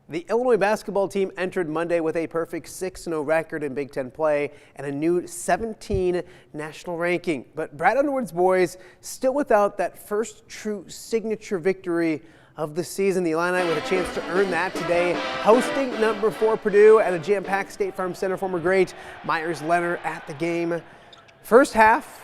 The Illinois basketball team entered Monday with a perfect 6-0 record in Big Ten play and a new 17 national ranking. But Brad Underwood's boys still without that first true signature victory of the season. The Illini with a chance to earn that today, hosting number 4 Purdue at a jam-packed State Farm Center. Former great Myers Leonard at the game. First half,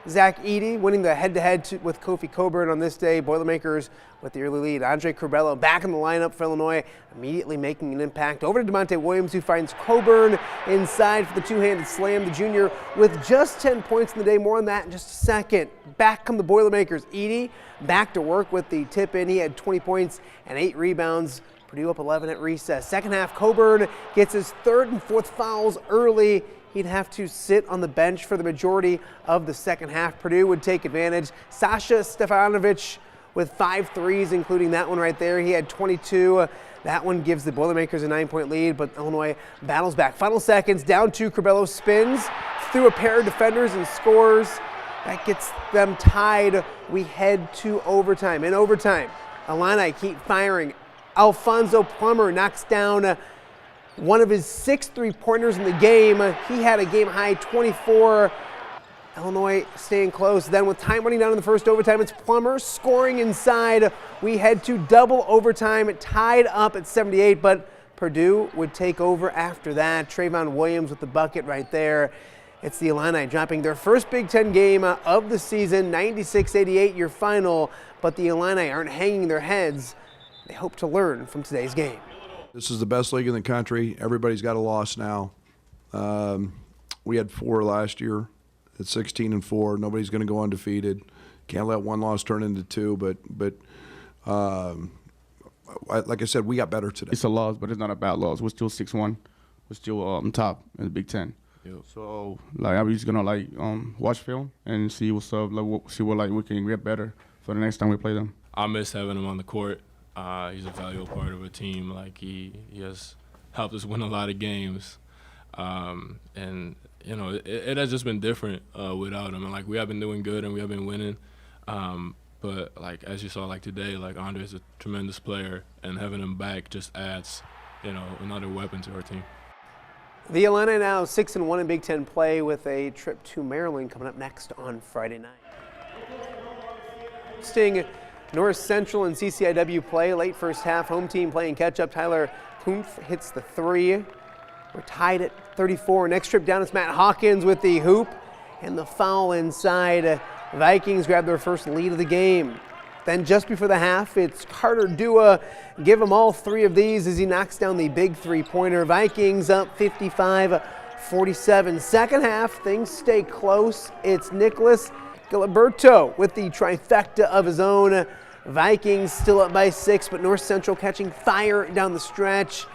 Zach Edey winning the head-to-head with Kofi Coburn on this day. Boilermakers with the early lead. Andre Curbelo back in the lineup for Illinois, immediately making an impact. Over to DeMonte Williams, who finds Coburn inside for the two-handed slam. The junior with just 10 points in the day. More on that in just a second. Back come the Boilermakers. Edey back to work with the tip-in. He had 20 points and 8 rebounds. Purdue up 11 at recess. Second half, Coburn gets his third and fourth fouls early. He'd have to sit on the bench for the majority of the second half. Purdue would take advantage. Sasha Stefanovic with 5 threes, including that one right there. He had 22. That one gives the Boilermakers a 9-point lead, but Illinois battles back. Final seconds, down 2. Curbelo spins through a pair of defenders and scores. That gets them tied. We head to overtime. In overtime, Illini keep firing. Alfonso Plummer knocks down one of his 6 three-pointers in the game. He had a game-high 24. Illinois staying close. Then with time running down in the first overtime, it's Plummer scoring inside. We head to double overtime, tied up at 78, but Purdue would take over after that. Trayvon Williams with the bucket right there. It's the Illini dropping their first Big Ten game of the season, 96-88 your final, but the Illini aren't hanging their heads. They hope to learn from today's game. This is the best league in the country. Everybody's got a loss now. We had 4 last year at 16-4. Nobody's going to go undefeated. Can't let one loss turn into 2. But like I said, we got better today. It's a loss, but it's not a bad loss. We're still 6-1. We're still top in the Big Ten. Yep. So I'm just gonna watch film and see what's up. See what we can get better for the next time we play them. I miss having him on the court. He's a valuable part of a team. He has helped us win a lot of games, and it has just been different without him. And we have been doing good and we have been winning, but as you saw today, Andre is a tremendous player, and having him back just adds another weapon to our team. The Illini now 6-1 in Big Ten play with a trip to Maryland coming up next on Friday night. Sting North Central and CCIW play late first half. Home team playing catch-up. Tyler Kumpf hits the 3. We're tied at 34. Next trip down, it's Matt Hawkins with the hoop and the foul inside. Vikings grab their first lead of the game. Then just before the half, it's Carter Dua. Give him all 3 of these as he knocks down the big 3-pointer. Vikings up 55-47. Second half, things stay close. It's Nicholas Giliberto with the trifecta of his own. Vikings still up by 6, but North Central catching fire down the stretch.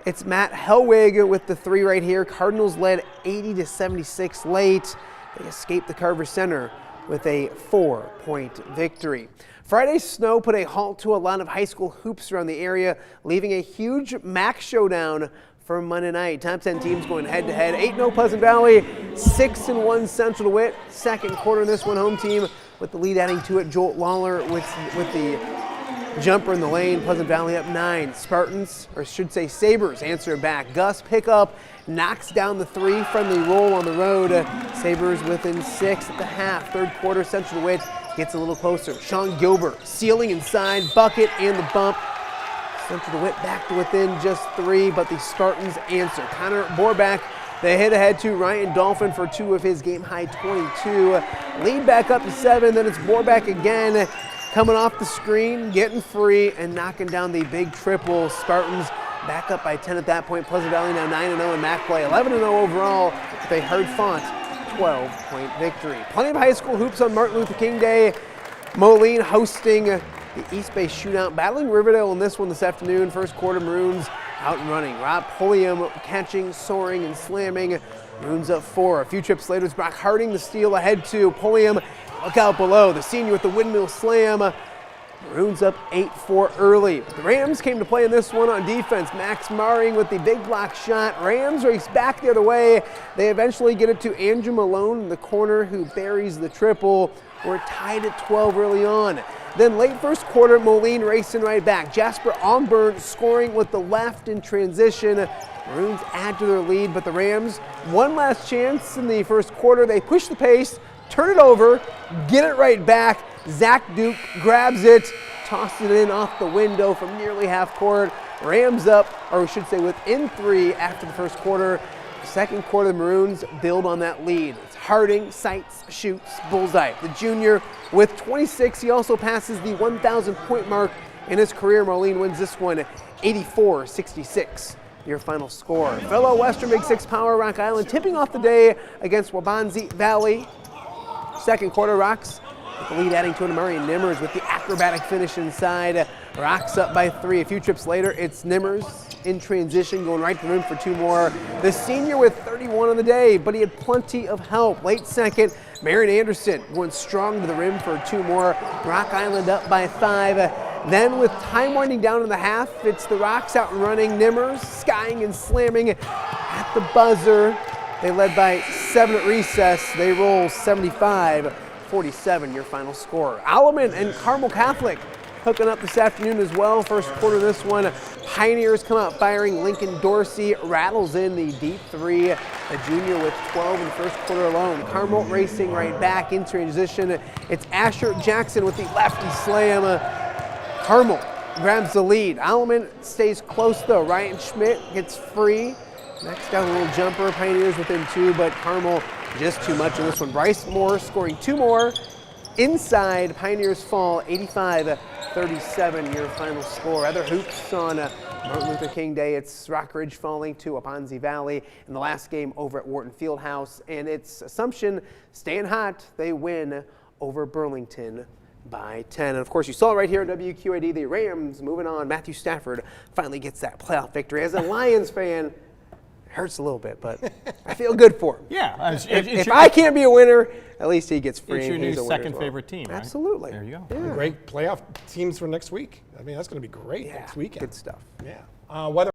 It's Matt Helwig with the 3 right here. Cardinals led 80-76 late. They escaped the Carver Center with a 4-point victory. Friday's snow put a halt to a lot of high school hoops around the area, leaving a huge MAC showdown for Monday night. Top 10 teams going head-to-head. 8-0 Pleasant Valley, 6-1 Central DeWitt. Second quarter in this one, home team with the lead adding to it. Jolt Lawler with the jumper in the lane. Pleasant Valley up 9. Spartans, or should say Sabres, answer back. Gus Pickup knocks down the 3. Friendly roll on the road. Sabres within 6 at the half. Third quarter, Central DeWitt gets a little closer. Sean Gilbert sealing inside, bucket and the bump. Central DeWitt back to within just 3, but the Spartans answer. Connor Borback, they hit ahead to Ryan Dolphin for 2 of his game-high 22. Lead back up to 7, then it's Borback again, coming off the screen, getting free, and knocking down the big triple. Spartans back up by 10 at that point. Pleasant Valley now 9-0 in MAC play, 11-0 overall with a hard-fought 12-point victory. Plenty of high school hoops on Martin Luther King Day. Moline hosting the East Bay Shootout, battling Riverdale in this one this afternoon. First quarter, Maroons out and running. Rob Pulliam catching, soaring, and slamming. Maroons up 4. A few trips later, it's Brock Harding the steal ahead to Pulliam. Look out below. The senior with the windmill slam. Maroons up 8-4 early. The Rams came to play in this one on defense. Max Maring with the big block shot. Rams race back the other way. They eventually get it to Andrew Malone in the corner, who buries the triple. were tied at 12 early on. Then late first quarter, Moline racing right back. Jasper Onburn scoring with the left in transition. Maroons add to their lead, but the Rams, one last chance in the first quarter. They push the pace, turn it over, get it right back. Zach Duke grabs it, tosses it in off the window from nearly half court. Rams up, or we should say within 3 after the first quarter. Second quarter, the Maroons build on that lead. It's Harding, sights, shoots, bullseye. The junior with 26, he also passes the 1,000-point mark in his career. Moline wins this one 84-66. Your final score. Fellow Western Big Six power Rock Island tipping off the day against Waubonsie Valley. Second quarter, Rocks with the lead adding to it. Murray Nimmers with the acrobatic finish inside. Rocks up by 3. A few trips later, it's Nimmers in transition, going right to the rim for 2 more. The senior with 31 on the day, but he had plenty of help. Late second, Marion Anderson going strong to the rim for 2 more. Rock Island up by 5. Then with time winding down in the half, it's the Rocks out and running. Nimmers skying and slamming at the buzzer. They led by 7 at recess. They roll 75-47, your final score. Alleman and Carmel Catholic hooking up this afternoon as well. First quarter of this one, Pioneers come out firing. Lincoln Dorsey rattles in the deep 3. A junior with 12 in the first quarter alone. Carmel racing right back in transition. It's Asher Jackson with the lefty slam. Carmel grabs the lead. Alleman stays close though. Ryan Schmidt gets free. Next down a little jumper. Pioneers within 2, but Carmel just too much in this one. Bryce Moore scoring 2 more. Inside, Pioneers fall 85-37, your final score. Other hoops on Martin Luther King Day. It's Rockridge falling to Waubonsie Valley in the last game over at Wharton Fieldhouse. And it's Assumption staying hot. They win over Burlington by 10. And of course, you saw it right here at WQAD. The Rams moving on. Matthew Stafford finally gets that playoff victory. As a Lions fan, it hurts a little bit, but I feel good for him. Yeah. If I can't be a winner, at least he gets free. It's your new He's a winner second as well. favorite team, right? Absolutely. There you go. Yeah. Great playoff teams for next week. I mean, that's going to be great Yeah, next weekend. good stuff. Yeah. Weather.